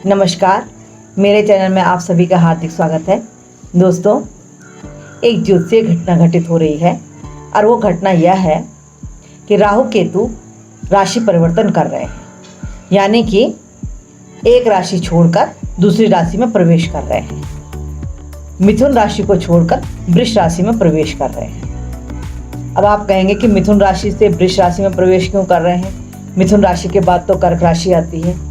नमस्कार, मेरे चैनल में आप सभी का हार्दिक स्वागत है। दोस्तों, एक ज्योतिषीय घटना घटित हो रही है और वो घटना यह है कि राहु केतु राशि परिवर्तन कर रहे हैं, यानी कि एक राशि छोड़कर दूसरी राशि में प्रवेश कर रहे हैं। मिथुन राशि को छोड़कर वृष राशि में प्रवेश कर रहे हैं। अब आप कहेंगे कि मिथुन राशि से वृष राशि में प्रवेश क्यों कर रहे हैं? मिथुन राशि के बाद तो कर्क राशि आती है।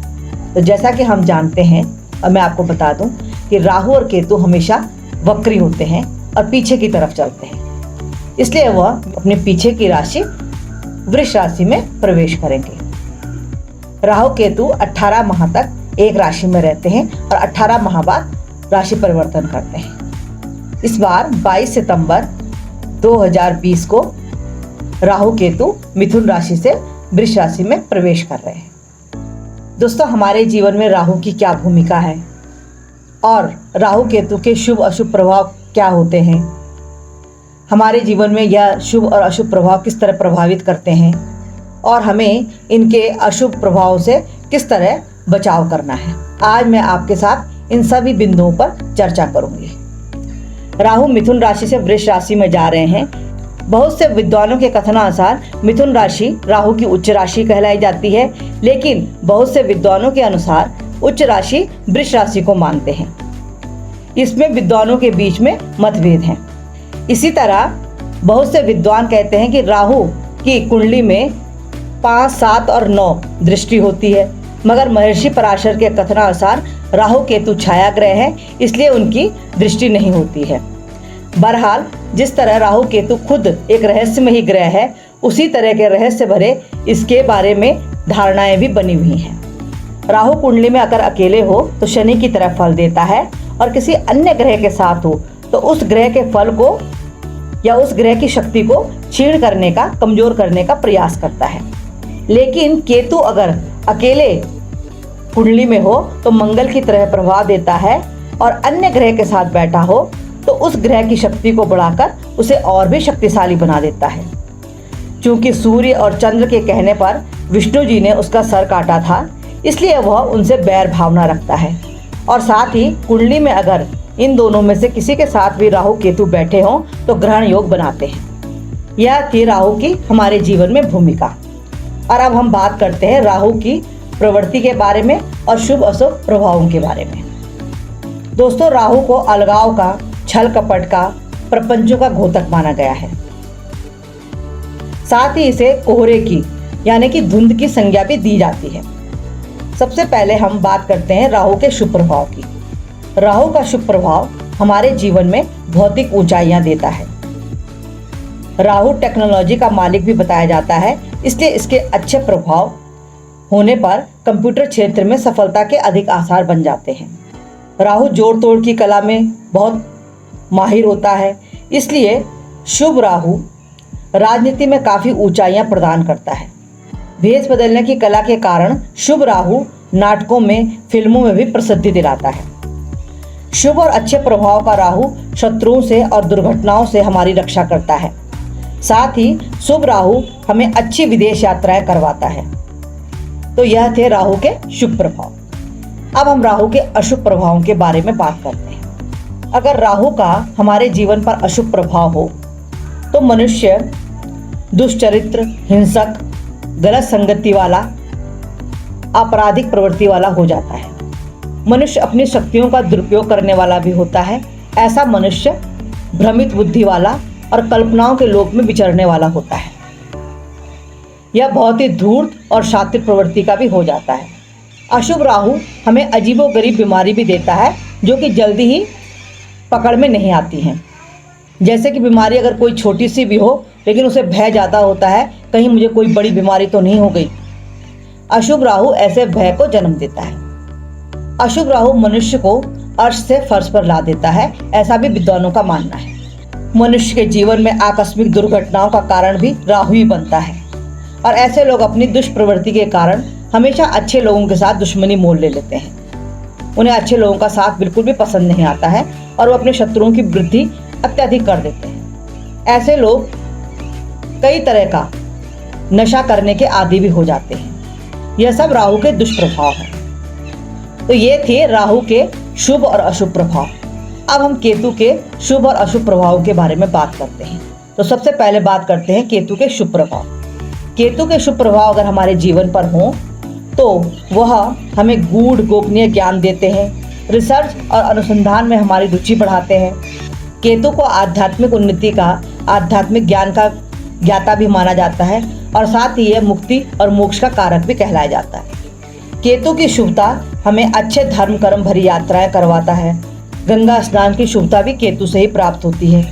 तो जैसा कि हम जानते हैं, और मैं आपको बता दूं कि राहु और केतु हमेशा वक्री होते हैं और पीछे की तरफ चलते हैं, इसलिए वह अपने पीछे की राशि वृष राशि में प्रवेश करेंगे। राहु केतु 18 माह तक एक राशि में रहते हैं और 18 माह बाद राशि परिवर्तन करते हैं। इस बार 22 सितंबर 2020 को राहु केतु मिथुन राशि से वृष राशि में प्रवेश कर रहे हैं। दोस्तों, हमारे जीवन में राहु की क्या भूमिका है और राहु केतु के शुभ अशुभ प्रभाव क्या होते हैं? हमारे जीवन में यह शुभ और अशुभ प्रभाव किस तरह प्रभावित करते हैं और हमें इनके अशुभ प्रभाव से किस तरह बचाव करना है, आज मैं आपके साथ इन सभी बिंदुओं पर चर्चा करूंगी। राहु मिथुन राशि से वृष राशि में जा रहे हैं। बहुत से विद्वानों के कथनानुसार मिथुन राशि राहु की उच्च राशि कहलाई जाती है, लेकिन बहुत से विद्वानों के अनुसार उच्च राशि वृष राशि को मानते हैं। इसमें विद्वानों के बीच में मतभेद हैं। इसी तरह बहुत से विद्वान कहते हैं कि राहु की कुंडली में 5, 7 और 9 दृष्टि होती है, मगर महर्षि पराशर के कथनानुसार राहु केतु छाया ग्रह है, इसलिए उनकी दृष्टि नहीं होती है। बहरहाल, जिस तरह राहु केतु खुद एक रहस्यमयी ग्रह है, उसी तरह के रहस्य भरे इसके बारे में धारणाएं भी बनी हुई हैं। राहु कुंडली में अगर अकेले हो तो शनि की तरह फल देता है और किसी अन्य ग्रह के साथ हो तो उस ग्रह के फल को या उस ग्रह की शक्ति को क्षीण करने का, कमजोर करने का प्रयास करता है। लेकिन केतु अगर अकेले कुंडली में हो तो मंगल की तरह प्रभाव देता है और अन्य ग्रह के साथ बैठा हो तो उस ग्रह की शक्ति को बढ़ाकर उसे और भी शक्तिशाली बना देता है। क्योंकि सूर्य और चंद्र के कहने पर विष्णु जी ने उसका सर काटा था, इसलिए वह उनसे बैर भावना रखता है। और साथ ही कुंडली में अगर इन दोनों में से किसी के साथ भी राहु केतु बैठे हों तो ग्रहण योग बनाते हैं। यह थी राहु की हमारे जीवन में भूमिका। और अब हम बात करते हैं राहु की प्रवृत्ति के बारे में और शुभ अशुभ प्रभावों के बारे में। दोस्तों, राहु को अलगाव का, छल कपट का, प्रपंचों का घोतक माना गया है। साथ ही इसे कोहरे की यानी कि धुंध की संज्ञा भी दी जाती है। सबसे पहले हम बात करते हैं राहु के शुभ प्रभाव की। राहु का शुभ प्रभाव हमारे जीवन में भौतिक ऊंचाइयां देता है। राहु टेक्नोलॉजी का मालिक भी बताया जाता है, इसलिए इसके अच्छे प्रभाव होने पर कंप्यूटर क्षेत्र में सफलता के अधिक आसार बन जाते हैं। राहु जोड़ तोड़ की कला में बहुत माहिर होता है, इसलिए शुभ राहु राजनीति में काफ़ी ऊंचाइयां प्रदान करता है। भेष बदलने की कला के कारण शुभ राहु नाटकों में, फिल्मों में भी प्रसिद्धि दिलाता है। शुभ और अच्छे प्रभाव का राहु शत्रुओं से और दुर्घटनाओं से हमारी रक्षा करता है। साथ ही शुभ राहु हमें अच्छी विदेश यात्राएं करवाता है। तो यह थे राहु के शुभ प्रभाव। अब हम राहु के अशुभ प्रभावों के बारे में बात करते हैं। अगर राहु का हमारे जीवन पर अशुभ प्रभाव हो तो मनुष्य दुष्चरित्र, हिंसक, गलत संगति वाला, आपराधिक प्रवृत्ति वाला हो जाता है। मनुष्य अपनी शक्तियों का दुरुपयोग करने वाला भी होता है। ऐसा मनुष्य भ्रमित बुद्धि वाला और कल्पनाओं के लोक में विचरने वाला होता है। यह बहुत ही धूर्त और शातिर प्रवृत्ति का भी हो जाता है। अशुभ राहु हमें अजीबोगरीब बीमारी भी देता है, जो कि जल्दी ही पकड़ में नहीं आती हैं। जैसे कि बीमारी अगर कोई छोटी सी भी हो, लेकिन उसे भय ज़्यादा होता है, कहीं मुझे कोई बड़ी बीमारी तो नहीं हो गई। अशुभ राहु ऐसे भय को जन्म देता है। अशुभ राहु मनुष्य को अर्श से फर्श पर ला देता है, ऐसा भी विद्वानों का मानना है। मनुष्य के जीवन में आकस्मिक दुर्घटनाओं का कारण भी राहु ही बनता है और ऐसे लोग अपनी दुष्प्रवृत्ति के कारण हमेशा अच्छे लोगों के साथ दुश्मनी मोल ले लेते हैं। उन्हें अच्छे लोगों का साथ बिल्कुल भी पसंद नहीं आता है और वो अपने शत्रुओं की वृद्धि अत्यधिक कर देते हैं। ऐसे लोग कई तरह का नशा करने के आदी भी हो जाते हैं। यह सब राहु के दुष्प्रभाव है। तो ये थे राहु के शुभ और अशुभ प्रभाव। अब हम केतु के शुभ और अशुभ प्रभावों के बारे में बात करते हैं। तो सबसे पहले बात करते हैं केतु के शुभ प्रभाव। केतु के शुभ प्रभाव अगर हमारे जीवन पर हों तो वह हमें गूढ़ गोपनीय ज्ञान देते हैं, रिसर्च और अनुसंधान में हमारी रुचि बढ़ाते हैं। केतु को आध्यात्मिक उन्नति का, आध्यात्मिक ज्ञान का ज्ञाता भी माना जाता है और साथ ही यह मुक्ति और मोक्ष का कारक भी कहलाया जाता है। केतु की शुभता हमें अच्छे धर्म कर्म भरी यात्राएं करवाता है। गंगा स्नान की शुभता भी केतु से ही प्राप्त होती है।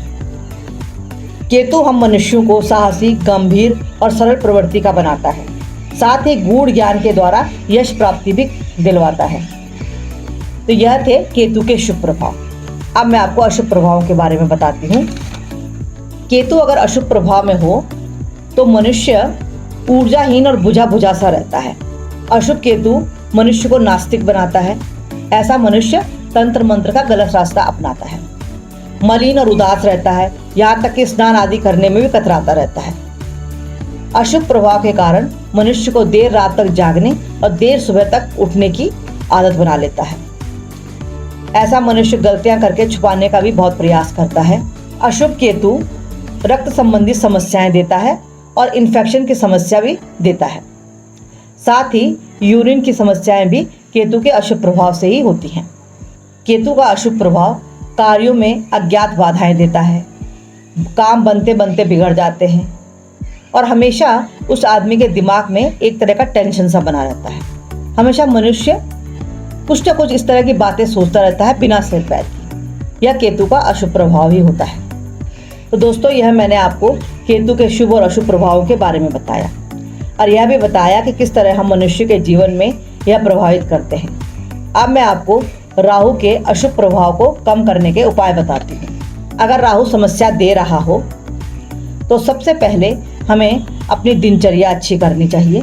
केतु हम मनुष्यों को साहसी, गंभीर और सरल प्रवृत्ति का बनाता है। साथ ही गूढ़ ज्ञान के द्वारा यश प्राप्ति भी दिलवाता है। तो यह थे केतु के शुभ प्रभाव। अब मैं आपको अशुभ प्रभावों के बारे में बताती हूँ। केतु अगर अशुभ प्रभाव में हो तो मनुष्य ऊर्जाहीन और बुझा बुझा सा रहता है। अशुभ केतु मनुष्य को नास्तिक बनाता है। ऐसा मनुष्य तंत्र मंत्र का गलत रास्ता अपनाता है, मलिन और उदास रहता है, यहाँ तक कि स्नान आदि करने में भी कतराता रहता है। अशुभ प्रभाव के कारण मनुष्य को देर रात तक जागने और देर सुबह तक उठने की आदत बना लेता है। ऐसा मनुष्य गलतियां करके छुपाने का भी बहुत प्रयास करता है। अशुभ केतु रक्त संबंधी समस्याएं देता है और इन्फेक्शन की समस्या भी देता है। साथ ही यूरिन की समस्याएं भी केतु के अशुभ प्रभाव से ही होती हैं। केतु का अशुभ प्रभाव कार्यों में अज्ञात बाधाएं देता है। काम बनते बनते बिगड़ जाते हैं और हमेशा उस आदमी के दिमाग में एक तरह का टेंशन सा बना रहता है। हमेशा मनुष्य कुछ न कुछ इस तरह की बातें सोचता रहता है बिना सिर पैर के। यह केतु का अशुभ प्रभाव ही होता है। तो दोस्तों, यह मैंने आपको केतु के शुभ और अशुभ प्रभावों के बारे में बताया और यह भी बताया कि किस तरह हम मनुष्य के जीवन में यह प्रभावित करते हैं। अब मैं आपको राहु के अशुभ प्रभाव को कम करने के उपाय बताती हूँ। अगर राहु समस्या दे रहा हो तो सबसे पहले हमें अपनी दिनचर्या अच्छी करनी चाहिए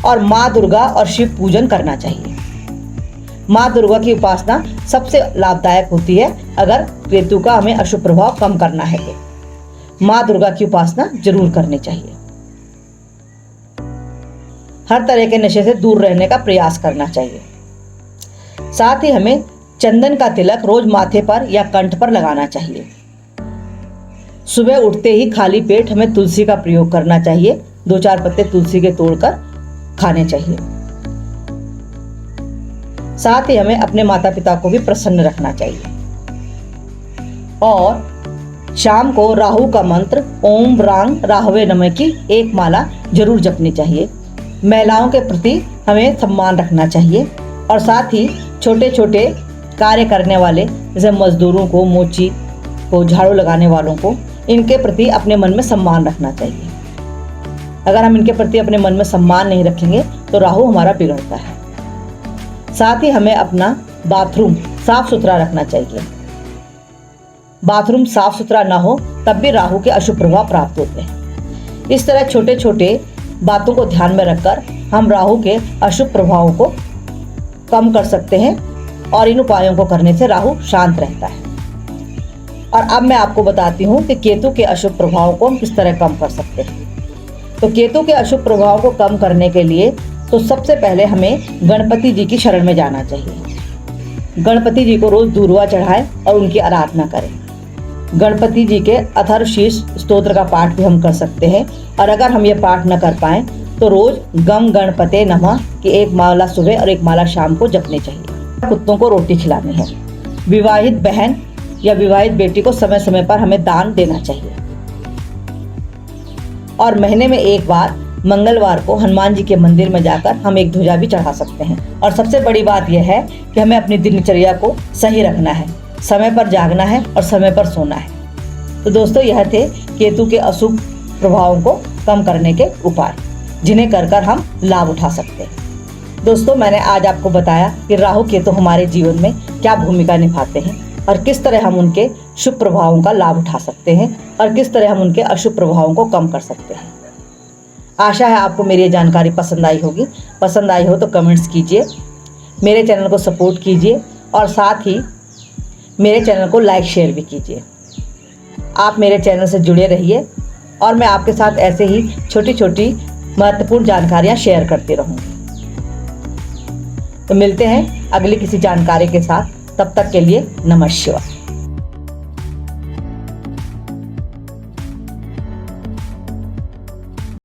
और माँ दुर्गा और शिव पूजन करना चाहिए। माँ दुर्गा की उपासना सबसे लाभदायक होती है। अगर केतु का हमें अशुभ प्रभाव कम करना है तो माँ दुर्गा की उपासना जरूर करनी चाहिए। हर तरह के नशे से दूर रहने का प्रयास करना चाहिए। साथ ही हमें चंदन का तिलक रोज माथे पर या कंठ पर लगाना चाहिए। सुबह उठते ही खाली पेट हमें तुलसी का प्रयोग करना चाहिए। 2-4 पत्ते तुलसी के तोड़कर खाने चाहिए। साथ ही हमें अपने माता पिता को भी प्रसन्न रखना चाहिए। और शाम को राहु का मंत्र ओम ब्रांग राहवे नमः की एक माला जरूर जपनी चाहिए। महिलाओं के प्रति हमें सम्मान रखना चाहिए और साथ ही छोटे छोटे कार्य करने वाले जैसे मजदूरों को, मोची को, झाड़ू लगाने वालों को, इनके प्रति अपने मन में सम्मान रखना चाहिए। अगर हम इनके प्रति अपने मन में सम्मान नहीं रखेंगे तो राहु हमारा बिगड़ता है। साथ ही हमें अपना बाथरूम साफ सुथरा रखना चाहिए। बाथरूम साफ सुथरा ना हो तब भी राहु के अशुभ प्रभाव प्राप्त होते हैं। इस तरह छोटे छोटे बातों को ध्यान में रखकर हम राहु के अशुभ प्रभावों को कम कर सकते हैं और इन उपायों को करने से राहु शांत रहता है। और अब मैं आपको बताती हूँ कि केतु के अशुभ प्रभावों को हम किस तरह कम कर सकते हैं। तो केतु के अशुभ प्रभाव को कम करने के लिए तो सबसे पहले हमें गणपति जी की शरण में जाना चाहिए। गणपति जी को रोज दूर्वा चढ़ाएं और उनकी आराधना करें। गणपति जी के अथर्वशीर्ष स्तोत्र का पाठ भी हम कर सकते हैं और अगर हम ये पाठ न कर पाएं तो रोज गम गणपते नमः की एक माला सुबह और एक माला शाम को जपनी चाहिए। कुत्तों को रोटी खिलानी है। विवाहित बहन या विवाहित बेटी को समय समय पर हमें दान देना चाहिए। और महीने में एक बार मंगलवार को हनुमान जी के मंदिर में जाकर हम एक ध्वजा भी चढ़ा सकते हैं। और सबसे बड़ी बात यह है कि हमें अपनी दिनचर्या को सही रखना है, समय पर जागना है और समय पर सोना है। तो दोस्तों, यह थे केतु के अशुभ प्रभावों को कम करने के उपाय, जिन्हें कर हम लाभ उठा सकते हैं। दोस्तों, मैंने आज आपको बताया कि राहु केतु हमारे जीवन में क्या भूमिका निभाते हैं और किस तरह हम उनके शुभ प्रभावों का लाभ उठा सकते हैं और किस तरह हम उनके अशुभ प्रभावों को कम कर सकते हैं। आशा है आपको मेरी ये जानकारी पसंद आई होगी। पसंद आई हो तो कमेंट्स कीजिए, मेरे चैनल को सपोर्ट कीजिए और साथ ही मेरे चैनल को लाइक शेयर भी कीजिए। आप मेरे चैनल से जुड़े रहिए और मैं आपके साथ ऐसे ही छोटी छोटी महत्वपूर्ण जानकारियाँ शेयर करती रहूँगी। तो मिलते हैं अगली किसी जानकारी के साथ। तब तक के लिए नमः शिवाय।